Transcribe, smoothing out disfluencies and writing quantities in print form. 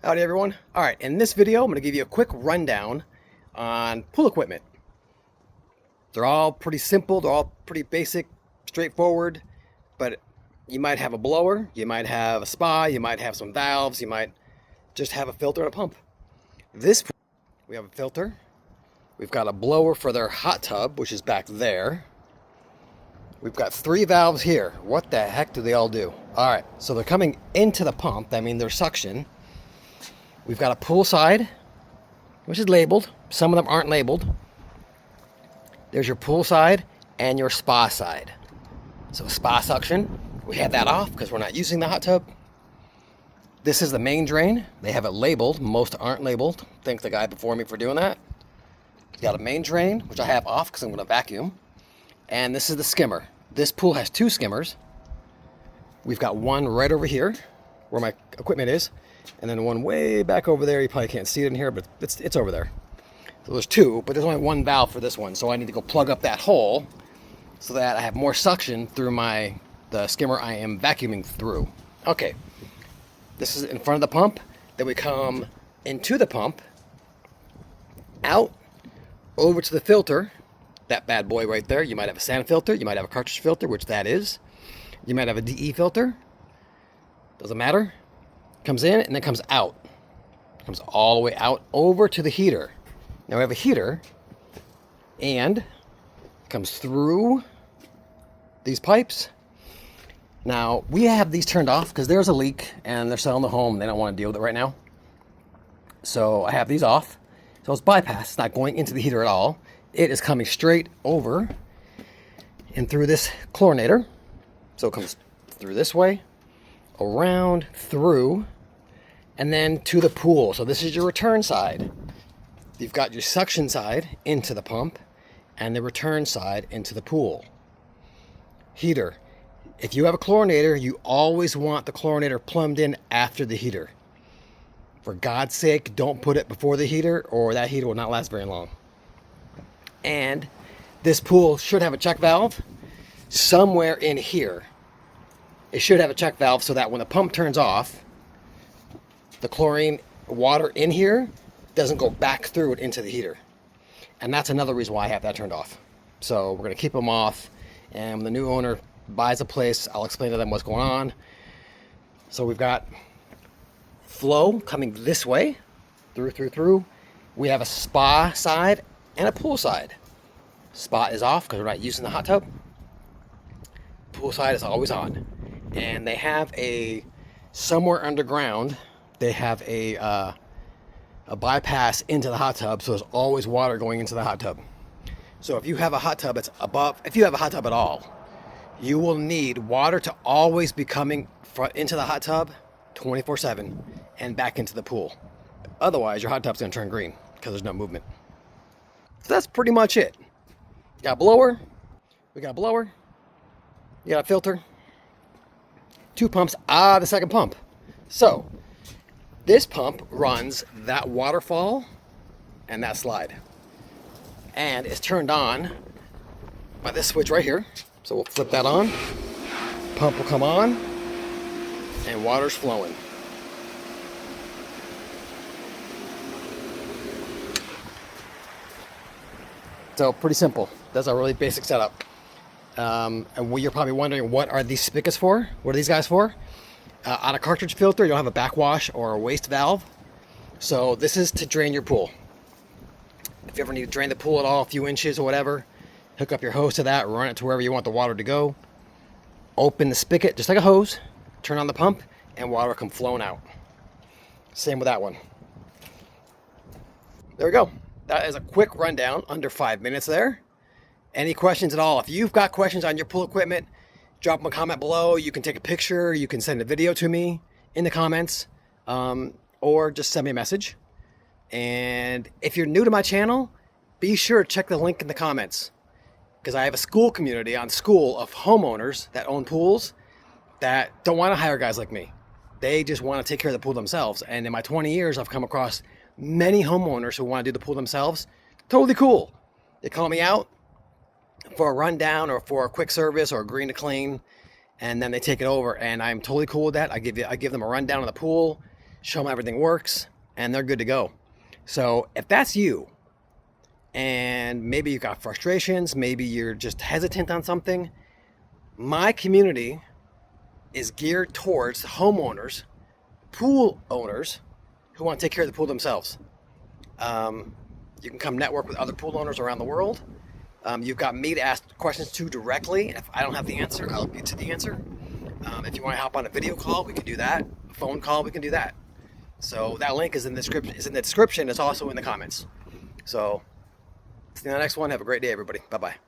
Howdy everyone. Alright, in this video I'm going to give you a quick rundown on pool equipment. They're all pretty simple, they're all pretty basic, straightforward, but you might have a blower, you might have a spa, you might have some valves, you might just have a filter and a pump. We have a filter, we've got a blower for their hot tub, which is back there. We've got 3 valves here. What the heck do they all do? Alright, so they're coming into the pump, that means they're suction. We've got a pool side, which is labeled. Some of them aren't labeled. There's your pool side and your spa side. So spa suction, we have that off because we're not using the hot tub. This is the main drain. They have it labeled. Most aren't labeled. Thank the guy before me for doing that. It's got a main drain, which I have off because I'm going to vacuum. And this is the skimmer. This pool has 2 skimmers. We've got one right over here where my equipment is. And then one way back over there. You probably can't see it in here, but it's over there. So there's 2, but there's only 1 valve for this one. So I need to go plug up that hole so that I have more suction through the skimmer I am vacuuming through. Okay, this is in front of the pump. Then we come into the pump, out, over to the filter. That bad boy right there. You might have a sand filter. You might have a cartridge filter, which that is. You might have a DE filter. Doesn't matter. Comes in and then comes out. Comes all the way out over to the heater. Now we have a heater and comes through these pipes. Now we have these turned off because there's a leak and they're selling the home. They don't want to deal with it right now. So I have these off. So it's bypassed. It's not going into the heater at all. It is coming straight over and through this chlorinator. So it comes through this way, around, through, and then to the pool. So this is your return side. You've got your suction side into the pump and the return side into the pool. Heater. If you have a chlorinator, you always want the chlorinator plumbed in after the heater. For God's sake, don't put it before the heater or that heater will not last very long. And this pool should have a check valve somewhere in here. It should have a check valve so that when the pump turns off, the chlorine water in here doesn't go back through it into the heater. And that's another reason why I have that turned off. So we're going to keep them off. And when the new owner buys a place, I'll explain to them what's going on. So we've got flow coming this way, through. We have a spa side and a pool side. Spa is off because we're not using the hot tub. Pool side is always on. And they have somewhere underground, they have a bypass into the hot tub, so there's always water going into the hot tub. So if you have a hot tub that's above, if you have a hot tub at all, you will need water to always be coming into the hot tub 24/7 and back into the pool. Otherwise, your hot tub's going to turn green because there's no movement. So that's pretty much it. We got a blower, you got a filter, 2 pumps, the second pump. So this pump runs that waterfall and that slide. And it's turned on by this switch right here. So we'll flip that on, pump will come on, and water's flowing. So pretty simple. That's a really basic setup. And you're probably wondering, what are these spigots for? What are these guys for? On a cartridge filter, you'll have a backwash or a waste valve. So this is to drain your pool. If you ever need to drain the pool at all, a few inches or whatever, hook up your hose to that, run it to wherever you want the water to go. Open the spigot, just like a hose, turn on the pump, and water come flowing out. Same with that one. There we go. That is a quick rundown, under 5 minutes there. Any questions at all? If you've got questions on your pool equipment, drop them a comment below. You can take a picture. You can send a video to me in the comments, or just send me a message. And if you're new to my channel, be sure to check the link in the comments, because I have a SKOOL community on SKOOL of homeowners that own pools that don't want to hire guys like me. They just want to take care of the pool themselves. And in my 20 years, I've come across many homeowners who want to do the pool themselves. Totally cool. They call me out for a rundown or for a quick service or a green to clean, and then they take it over, and I'm totally cool with that. I give them a rundown of the pool, show them everything works, and they're good to go. So if that's you, and maybe you've got frustrations, maybe you're just hesitant on something, my community is geared towards homeowners, pool owners who want to take care of the pool themselves. You can come network with other pool owners around the world. You've got me to ask questions to directly. If I don't have the answer, I'll get to the answer. If you want to hop on a video call, we can do that. A phone call, we can do that. So that link is in the description. It's also in the comments. So see you in the next one. Have a great day, everybody. Bye-bye.